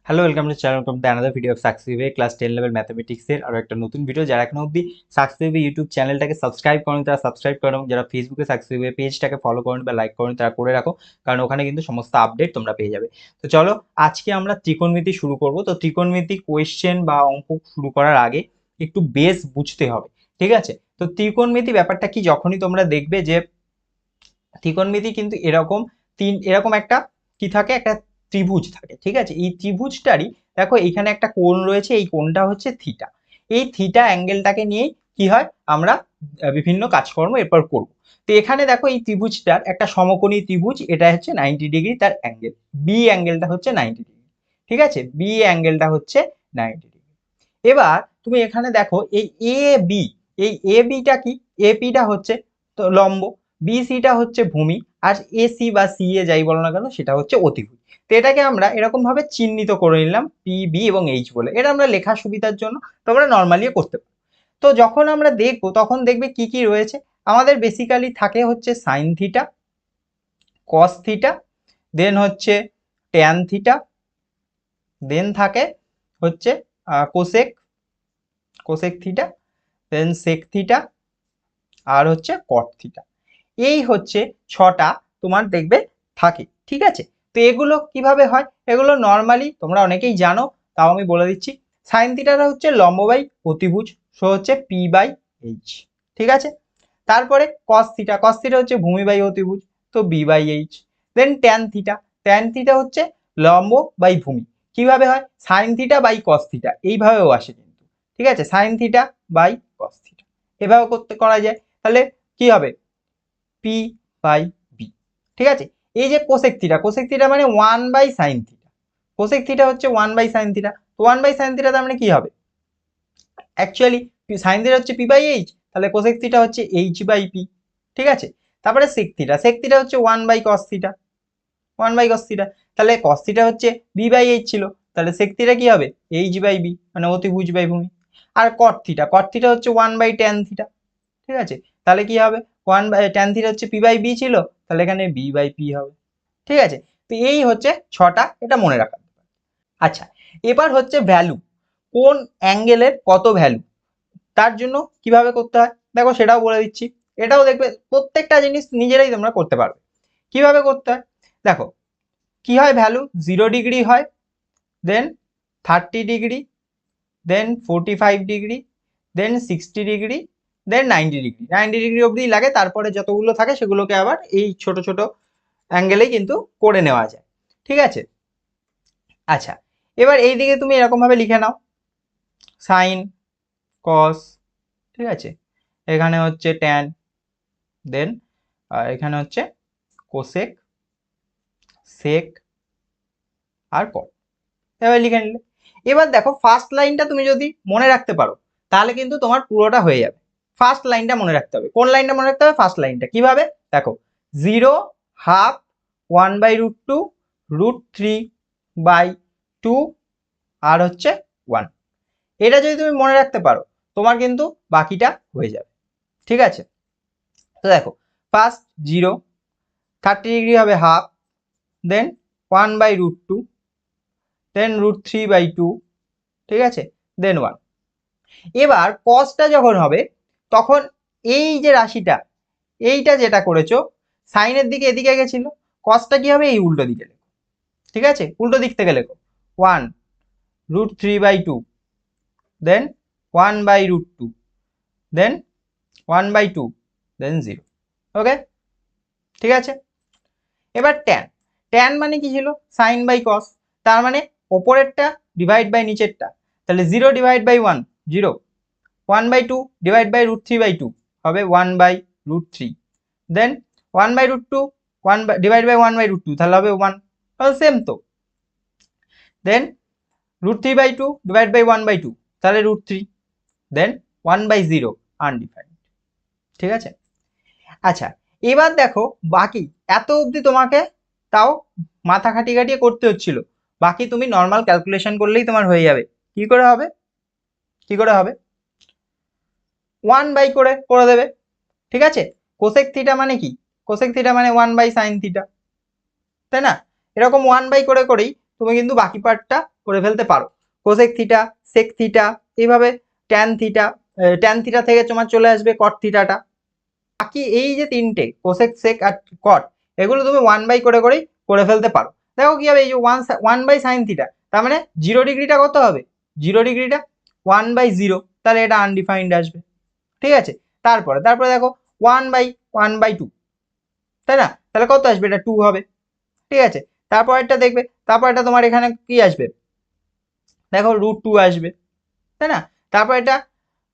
Hello, welcome to channel from the another video of সাকসেসিভে class 10 level ম্যাথমেটিক্সের আরও একটা নতুন ভিডিও। যারা এখনো অবধি সাকসেসিভে ইউটিউব চ্যানেলটাকে সাবস্ক্রাইব করেন তারা সাবস্ক্রাইব করেন, এবং যারা ফেসবুকে সাকসেসিভে পেজটাকে ফলো করেন বা লাইক করেন তারা করে রাখো, কারণ ওখানে কিন্তু সমস্ত আপডেট তোমরা পেয়ে যাবে। তো চলো, আজকে আমরা ত্রিকোণমিতি শুরু করব। তো ত্রিকোণমিতি কোয়েশ্চেন বা অঙ্ক শুরু করার আগে একটু বেস বুঝতে হবে, ঠিক আছে? তো ত্রিকোণমিতি ব্যাপারটা কি, যখনই তোমরা দেখবে যে ত্রিকোণমিতি কিন্তু এরকম একটা কি থাকে, একটা ত্রিভুজ থাকে, ঠিক আছে? এই ত্রিভুজটারই দেখো এখানে একটা কোণ রয়েছে, এই কোণটা হচ্ছে থিটা। এই থিটা অ্যাঙ্গেলটাকে নিয়েই কি হয়, আমরা বিভিন্ন কাজকর্ম এরপর করব। তো এখানে দেখো এই ত্রিভুজটার একটা সমকোণী ত্রিভুজ, এটা হচ্ছে 90 ডিগ্রি তার অ্যাঙ্গেল, বি অ্যাঙ্গেলটা হচ্ছে 90 ডিগ্রি, ঠিক আছে? বি অ্যাঙ্গেলটা হচ্ছে 90 ডিগ্রি। এবার তুমি এখানে দেখো এই এ বি, এই এ বিটা কি, এপিটা হচ্ছে তো লম্ব, বিসিটা হচ্ছে ভূমি, আর এসি বা সি এ যাই বলো না কেন সেটা হচ্ছে অতিভুজ। তো এটাকে আমরা এরকম ভাবে চিহ্নিত করে নিলাম পি বি এবং এইচ বলে। এটা আমরা লেখার সুবিধার জন্য তোমরা নর্মালিও করতে পারো। তো যখন আমরা দেখবো তখন দেখবে কি কি রয়েছে। আমাদের বেসিক্যালি থাকে হচ্ছে সাইন থিটা, কস থিটা, দেন হচ্ছে ট্যান থিটা, দেন থাকে হচ্ছে কোসেক, কোসেক থিটা, দেন সেক থিটা, আর হচ্ছে কট থিটা। এই হচ্ছে ছটা তোমার দেখবে থাকে, ঠিক আছে? তো এগুলো কিভাবে হয়, এগুলো নর্মালি তোমরা অনেকেই জানো, তাও আমি বলে দিচ্ছি। সাইন থিটাটা হচ্ছে লম্ব বাই অতিভুজ, সো হচ্ছে পি বাই এইচ, ঠিক আছে? তারপরে কস থিটা, কস থিটা হচ্ছে ভূমি বাই অতিভুজ, তো B by H. Then tan theta, tan theta হচ্ছে লম্ব বাই ভূমি। কিভাবে হয়, sine theta by cos theta এইভাবেও আসে কিন্তু, ঠিক আছে? Sine theta by cos theta এভাবে করা যায়। তাহলে কি হবে, পি বাই বি, ঠিক আছে? এই যে কোসেক থিটা, কোসেক থিটা মানে 1/sin থিটা, কোসেক থিটা হচ্ছে 1/sin থিটা। তো 1/sin থিটা তার মানে কি হবে, অ্যাকচুয়ালি সাইন থিটা হচ্ছে পি বাই এইচ, তাহলে কোসেক থিটা হচ্ছে এইচ বাই পি, ঠিক আছে? তারপরে সেক থিটা, সেক থিটা হচ্ছে 1/cos থিটা, 1/cos থিটা। তাহলে cos থিটা হচ্ছে বি বাই এইচ ছিল, তাহলে সেক থিটা কি হবে, এইচ বাই বি, মানে অতিভুজ বাই ভূমি। আর কট থিটা, কট থিটা হচ্ছে 1/tan থিটা, ঠিক আছে? তাহলে কি হবে, 1/tan থিটা হচ্ছে পি বাই বি ছিল, তাহলে এখানে বি বাই পি হবে, ঠিক আছে? তো এই হচ্ছে ছটা, এটা মনে রাখা। আচ্ছা, এবার হচ্ছে ভ্যালু, কোন অ্যাঙ্গেলের কত ভ্যালু, তার জন্য কিভাবে করতে হয় দেখো সেটাও বলে দিচ্ছি। এটাও দেখবে প্রত্যেকটা জিনিস নিজেরাই তোমরা করতে পারবে। কিভাবে করতে হয় দেখো, কি হয়, ভ্যালু 0 ডিগ্রি হয়, দেন 30 ডিগ্রি, দেন 45 ডিগ্রি, দেন 60 ডিগ্রি, দেন 90 ডিগ্রি, 90 ডিগ্রি অবধি লাগে, তারপরে যতগুলো থাকে সেগুলোকে আবার এই ছোট ছোট অ্যাঙ্গেলেই কিন্তু করে নেওয়া যায়, ঠিক আছে? আচ্ছা, এবার এই দিকে তুমি এরকম ভাবে লিখে নাও, সাইন, কস, ঠিক আছে? এখানে হচ্ছে ট্যান, দেন এখানে হচ্ছে কোসেক, সেক, আর কট, এবার লিখে নিলে। এবার দেখো ফার্স্ট লাইনটা তুমি যদি মনে রাখতে পারো তাহলে কিন্তু তোমার পুরোটা হয়ে যাবে। ফার্স্ট লাইনটা মনে রাখতে হবে, কোন লাইনটা মনে রাখতে হবে, ফার্স্ট লাইনটা। কিভাবে দেখো, 0 ½ 1/√2 √3/2 আর হচ্ছে 1, এটা যদি তুমি মনে রাখতে পারো তোমার কিন্তু বাকিটা হয়ে যাবে, ঠিক আছে? তো দেখো, ফার্স্ট 0, 30 ডিগ্রি হবে হাফ, দেন 1/√2, দেন √3/2, ঠিক আছে? দেন 1। এবার কসটা যখন হবে তখন এই যে রাশিটা, এইটা যেটা করেছো সাইনের দিকে এদিকে গেছিল, কসটা কি হবে, এই উল্টো দিকে লেখো, ঠিক আছে? উল্টো দিক থেকে লেখো, 1 √3/2, দেন 1/√2, দেন 1/2, দেন 0। ওকে, ঠিক আছে? এবার ট্যান, ট্যান মানে কি ছিল, সাইন বাই কস, তার মানে ওপরেরটা ডিভাইড বাই নিচেরটা, তাহলে 0/1 0, 1/2 ডিভাইড বাই √3/2 হবে 1/√3, দেন 1/√2 1 ডিভাইড বাই 1/√2 তাহলে হবে 1, তাহলে সেম তো। দেন √3/2 ডিভাইড বাই 1/2 তাহলে √3, দেন 1/0 আনডিফাইন্ড, ঠিক আছে? আচ্ছা, এবার দেখো বাকি এত অবধি তোমাকে তাও মাথা খাটিয়ে খাটিয়ে করতে হচ্ছিল, বাকি তুমি নর্মাল ক্যালকুলেশন করলেই তোমার হয়ে যাবে। কি করে হবে, কি করে হবে, 1 বাই করে দেবে, ঠিক আছে? কোসেক থিটা মানে কি, কোসেক থিটা মানে 1/sin থিটা, তাই না? এরকম 1 বাই করেই তুমি কিন্তু বাকি পার্টটা করে ফেলতে পারো। কোসেক থিটা, সেক থিটা, এইভাবে ট্যান থিটা থেকে তোমার চলে আসবে কট থিটাটা। বাকি এই যে তিনটে কোসেক, সেক আর কট, এগুলো তুমি 1/, করেই করে ফেলতে পারো। দেখো কি হবে, এই যে 1/sin থিটা, তার মানে 0 ডিগ্রিটা কত হবে, 0 ডিগ্রিটা 1/0, তাহলে এটা আনডিফাইন্ড আসবে। ঠিক আছে, তারপরে দেখো 1/2, তাই না, তাহলে কত আসবে, এটা 2 হবে। ঠিক আছে, তারপর এটা দেখবে, তারপর এটা তোমার এখানে কি আসবে, দেখো √2 আসবে, তাই না, তারপর এটা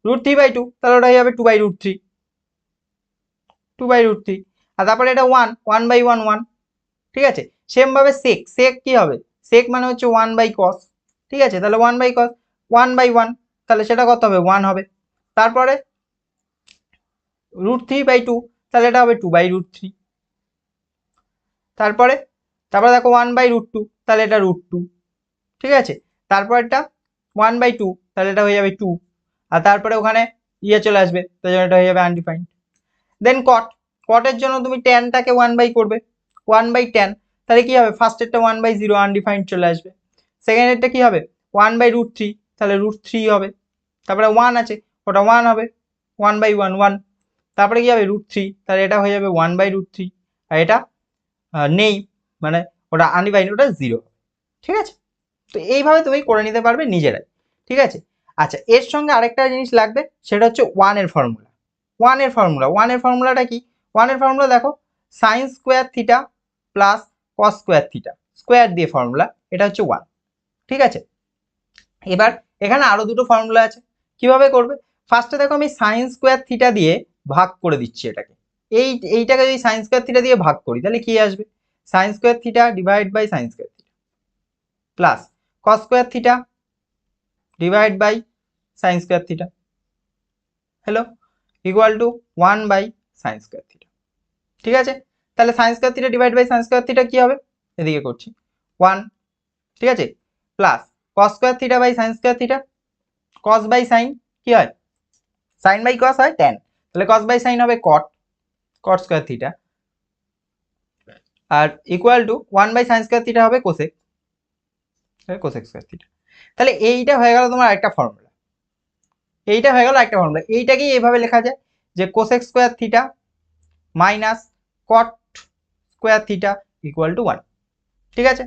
√3/2, তাহলে ওটা হয়ে যাবে 2/√3, 2/√3, আর তারপরে এটা 1/1, ঠিক আছে। সেম ভাবে সেক কি হবে, সেক মানে হচ্ছে 1/cos, ঠিক আছে, তাহলে 1/cos, 1/1, তাহলে সেটা কত হবে, 1 হবে। তারপরে √3/2, তাহলে এটা হবে 2/√3। তারপরে দেখো 1/√2, তাহলে এটা √2, ঠিক আছে। তারপর এটা 1/2, তাহলে এটা হয়ে যাবে 2, আর তারপরে ওখানে চলে আসবে, তাই জন্য এটা হয়ে যাবে আনডিফাইন্ড। দেন কটের জন্য তুমি ট্যানটাকে 1/, করবে, 1/tan, তাহলে কি হবে, ফার্স্টেরটা 1/0 আনডিফাইন্ড চলে আসবে, সেকেন্ডেরটা কি হবে 1/√3, তাহলে √3 হবে, তারপরে 1 আছে, ওটা 1 হবে, 1/1, 1, তারপরে কি হবে √3, তাহলে এটা হয়ে যাবে 1/√3, আর এটা নেই, মানে ওটা আনডিফাইন্ড, ওটা 0। ঠিক আছে, তো এইভাবে তুমি করে নিতে পারবে নিজেরাই। ঠিক আছে, আচ্ছা, এর সঙ্গে আরেকটা জিনিস লাগবে, সেটা হচ্ছে 1 এর ফর্মুলা। 1 এর ফর্মুলাটা কি, 1 এর ফর্মুলা দেখো, sine square theta plus cos square theta, square দিয়ে ফর্মুলা, এটা হচ্ছে 1। ঠিক আছে, এবার এখানে আরো দুটো ফর্মুলা আছে, কিভাবে করবে, ফার্স্টে দেখো আমি সাইন স্কোয়ার থিটা দিয়ে ভাগ করে দিচ্ছি এটাকে, এইটাকে যদি সাইন স্কোয়ার থিটা দিয়ে ভাগ করি, তাহলে কি আসবে, sine square theta divide by sine square theta plus cos square theta divide by sine square theta, hello, equal to 1/sin square theta. ঠিক আছে, তাহলে sine square theta divide by sine square theta কি হবে, এদিকে করছি 1, ঠিক আছে, plus cos square theta by sine square theta, cos by sine কি হয়, সাইন বাই কস হয় ট্যান, তাহলে কস বাই সাইন হবে কট স্কোয়ার থিটা, আর equal to 1/sin square theta হবে কোসেক স্কোয়ার থিটা। তাহলে এইটা হয়ে গেল তোমার একটা ফর্মুলা, এইটাকেই এইভাবে লেখা যায় যে cosec square theta minus cot square theta equal to 1। ঠিক আছে,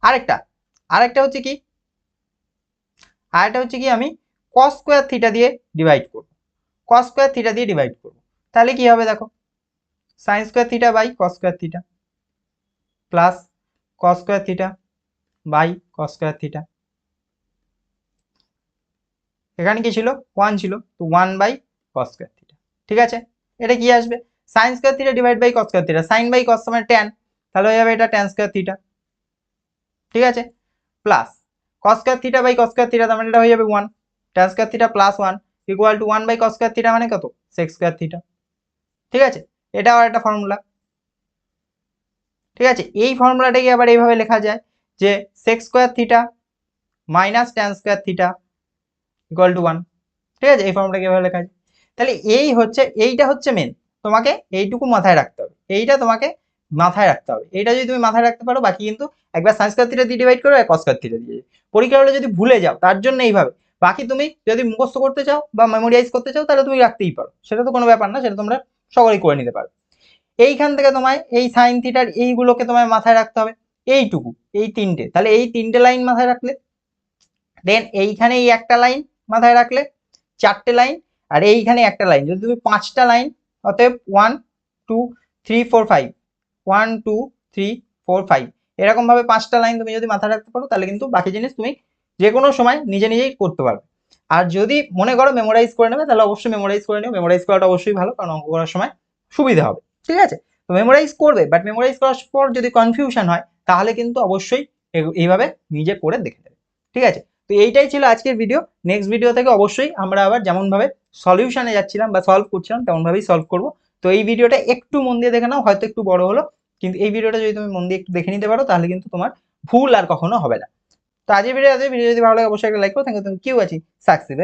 আরেকটা হচ্ছে কি, আমি কস স্কোয়ার থিটা দিয়ে ডিভাইড করব, তাহলে কি হবে দেখো, sine square theta by cos square theta plus cos square theta by cos square theta, এখানে কি ছিল 1 ছিল, তো 1/cos স্কোয়ার থিটা। ঠিক আছে, এটা কি আসবে, sine square theta divide by cos square theta, sine by cos মানে ট্যান, তাহলে হয়ে যাবে এটা ট্যান স্কোয়ার থিটা। ঠিক আছে, plus cos square theta by cos square theta, তার মানে এটা হয়ে যাবে 1, tan square theta plus 1 equal to 1/cos square theta মানে কত, সেক স্কোয়ার থিটা। ঠিক আছে, এটা আবার একটা ফর্মুলা। ঠিক আছে, এই ফর্মুলাটাকে আবার এইভাবে লেখা যায় যে sec square theta minus tan square theta equal to 1। ঠিক আছে, এই ফর্মুলাটাকে এভাবে লেখা যায়। তাহলে এইটা হচ্ছে মেন, তোমাকে এইটুকু মাথায় রাখতে হবে, এইটা যদি তুমি মাথায় রাখতে পারো, বাকি কিন্তু একবার সাইন স্কয়ার থিটা দিয়ে ডিভাইড করো আর কস স্কয়ার থিটা দিয়ে, পরীক্ষা হলে যদি ভুলে যাও তার জন্য এইভাবে, বাকি তুমি যদি মুখস্থ করতে চাও বা মেমোরাইজ করতে চাও তাহলে তুমি রাখতেই পারো, সেটা তো কোনো ব্যাপার না, সেটা তোমরা সকলেই করে নিতে পারো। এইখান থেকে তোমায় এই সাইন থিটার এইগুলোকে তোমায় মাথায় রাখতে হবে, এইটুকু, এই তিনটে, তাহলে এই তিনটে লাইন মাথায় রাখলে, দেন এইখানে এই একটা লাইন মাথায় রাখলে, 4টে লাইন, আর এইখানে একটা লাইন, যদি তুমি 5টা লাইন, অতএব 1 2 3 4 5, 1 2 3 4 5, এরকম ভাবে 5টা লাইন তুমি যদি মাথায় রাখতে পারো, তাহলে কিন্তু বাকি জিনিস তুমি যে কোনো সময় নিজেই করতে পারবে। আর যদি মনে করো মেমোরাইজ করে নেবে, তাহলে অবশ্যই মেমোরাইজ করে নেবে, মেমোরাইজ করাটা অবশ্যই ভালো, কারণ অঙ্ক করার সময় সুবিধা হবে। ঠিক আছে, তো মেমোরাইজ করবে, বাট মেমোরাইজ করার পর যদি কনফিউশন হয়, তাহলে কিন্তু অবশ্যই এইভাবে নিজে করে দেখে নেবে। ঠিক আছে, তো এইটাই ছিল আজকের ভিডিও। নেক্সট ভিডিও থেকে অবশ্যই আমরা আবার যেমনভাবে সলিউশনে যাচ্ছিলাম বা সলভ করছিলাম, তেমনভাবেই সলভ করবো। তো এই ভিডিওটা একটু মন দিয়ে দেখে নাও, হয়তো একটু বড় হলো, কিন্তু এই ভিডিওটা যদি তুমি মন দিয়ে একটু দেখে নিতে পারো, তাহলে কিন্তু তোমার ভুল আর কখনো হবে না। তো আজকের ভিডিও যদি ভালো লাগে, অবশ্যই একটা লাইক করো। থ্যাংক ইউ, কিউ আছি সাকসেস।